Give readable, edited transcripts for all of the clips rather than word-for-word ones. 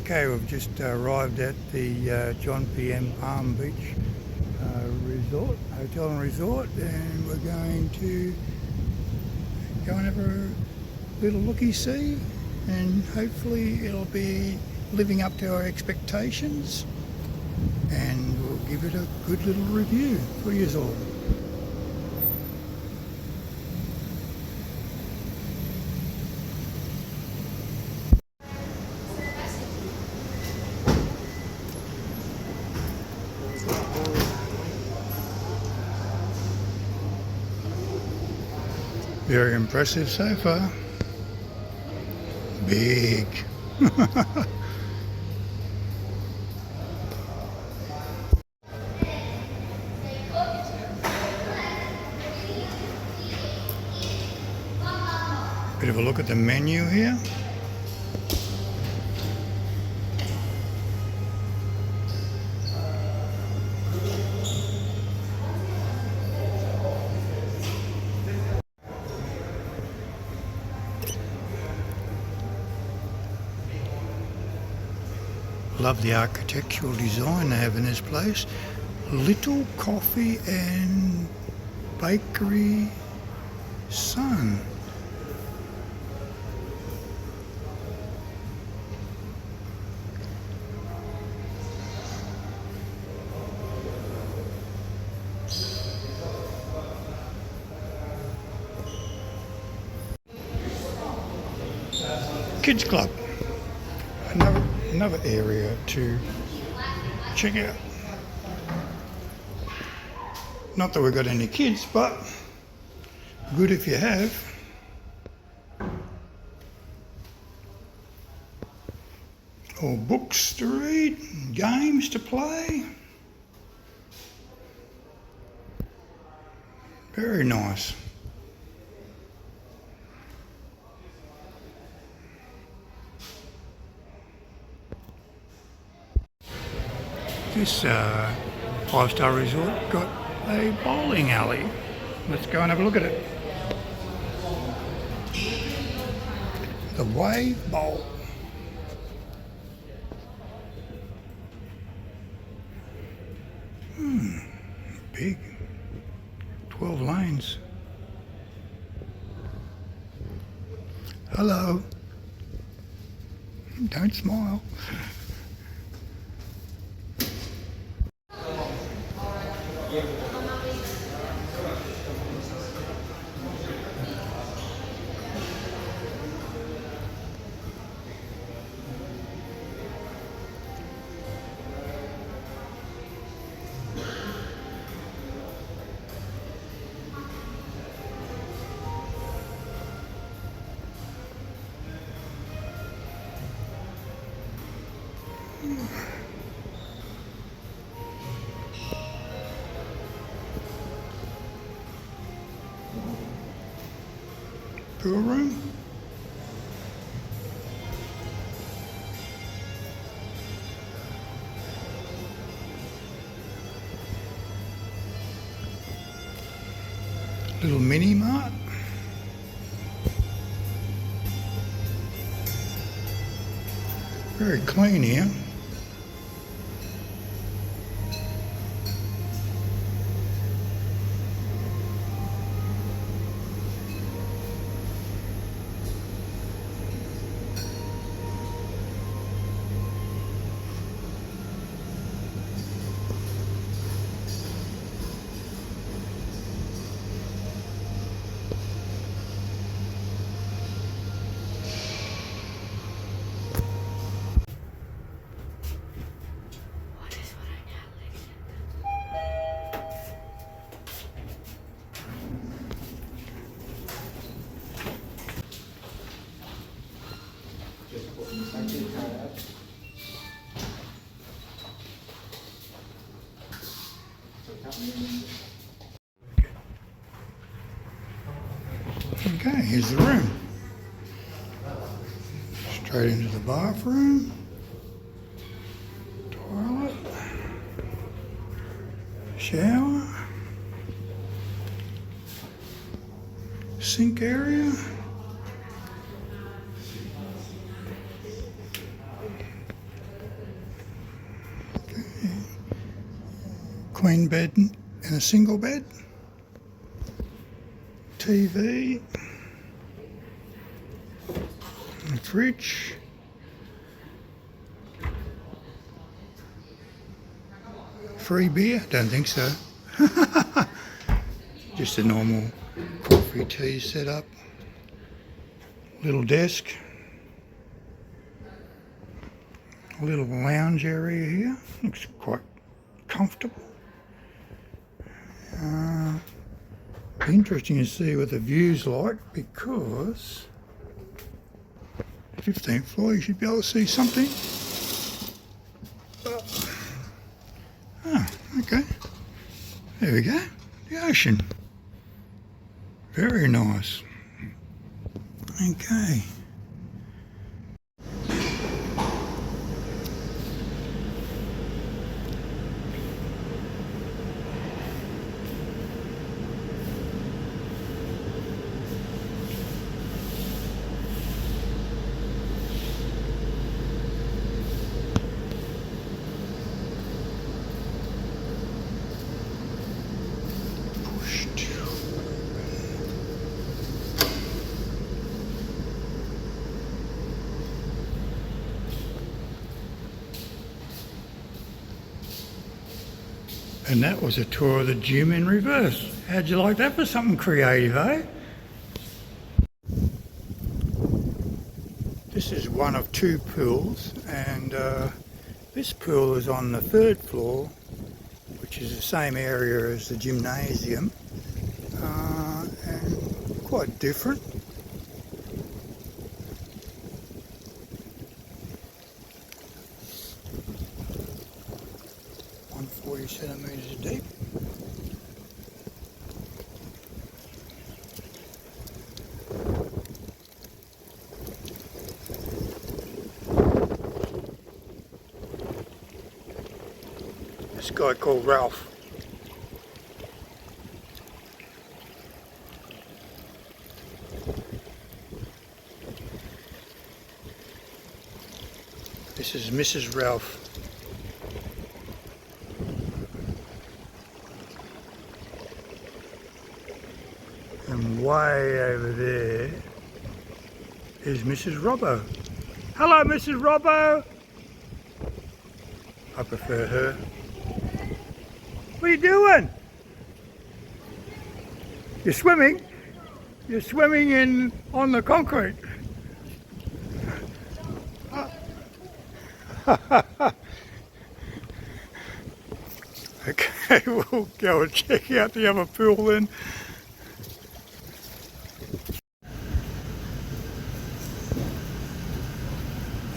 Okay, we've just arrived at the Jomtien Palm Beach Hotel and Resort, and we're going to go and have a little looky-see, and hopefully it'll be living up to our expectations, and we'll give it a good little review for you all. Very impressive so far. Big. Bit of a look at the menu here. Love the architectural design they have in this place. Little Coffee and Bakery Sun. Kids Club. Another area to check out. Not that we've got any kids, but good if you have. Or books to read, games to play. Very nice. This five-star resort got a bowling alley. Let's go and have a look at it. The Wave Bowl. Big. 12 lanes. Hello. Don't smile. Pool room. Little mini mart. Very clean here. Okay, here's the room. Straight into the bathroom, toilet, shower, sink area. queen bed and a single bed, TV, and fridge. Free beer? Don't think so. Just a normal coffee tea setup. Little desk. A little lounge area here. Looks quite comfortable. Be interesting to see what the view's like, because 15th floor you should be able to see something. Okay. There we go. The ocean. Very nice. Okay. And that was a tour of the gym in reverse. How'd you like that for something creative, eh? This is one of two pools, and this pool is on the 3rd floor, which is the same area as the gymnasium, and quite different. Centimetres deep. This guy called Ralph. This is Mrs. Ralph. And way over there is Mrs. Robbo. Hello, Mrs. Robbo. I prefer her. What are you doing? You're swimming? You're swimming on the concrete. Okay, we'll go and check out the other pool then.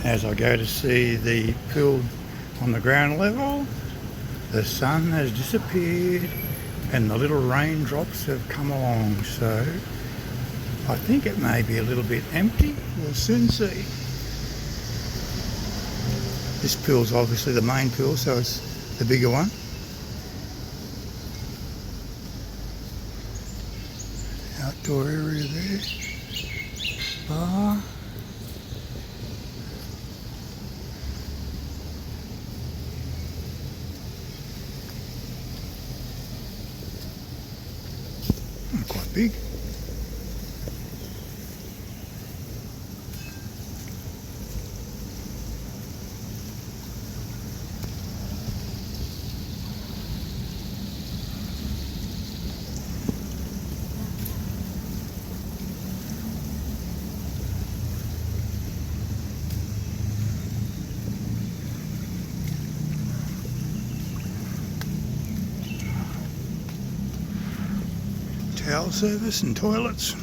As I go to see the pool on the ground level, the sun has disappeared and the little raindrops have come along, so I think it may be a little bit empty. We'll soon see. This pool's obviously the main pool, so it's the bigger one. Outdoor area there. Bar. Quite big. Towel service and toilets.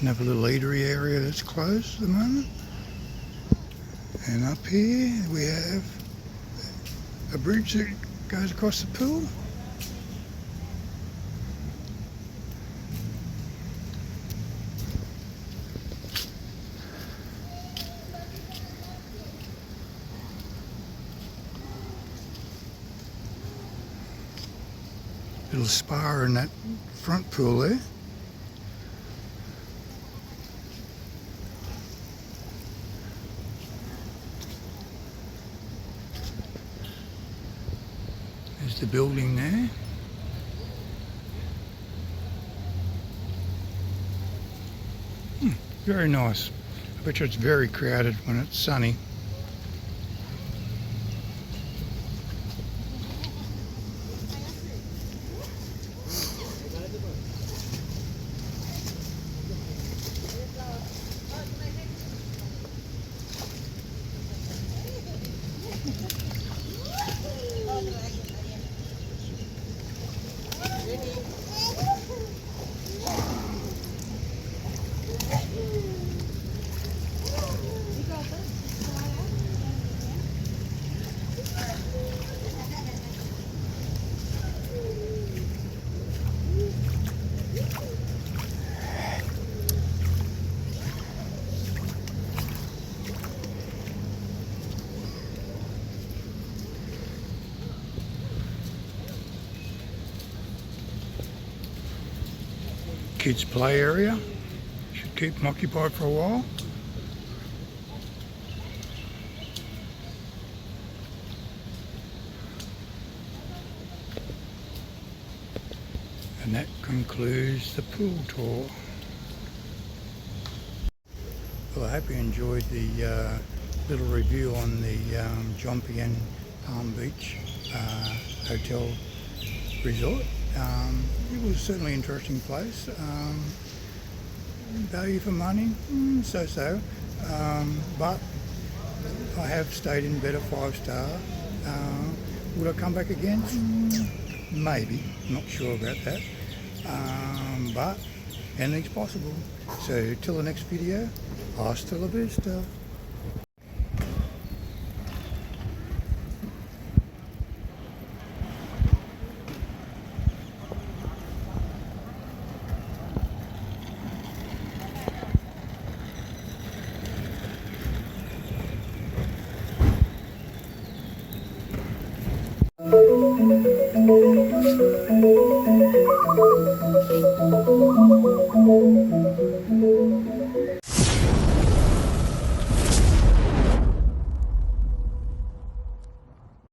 Another little eatery area that's closed at the moment. And up here we have a bridge that goes across the pool. little spa in that front pool there. There's the building there. Very nice. I bet you it's very crowded when it's sunny. Kids play area. Should keep them occupied for a while. And that concludes the pool tour. Well, I hope you enjoyed the little review on the Jomtien Palm Beach Hotel Resort. It was certainly an interesting place. Value for money, so-so. But I have stayed in better 5-star. Would I come back again? Maybe. Not sure about that. But anything's possible. So till the next video, hasta la vista. Thank you.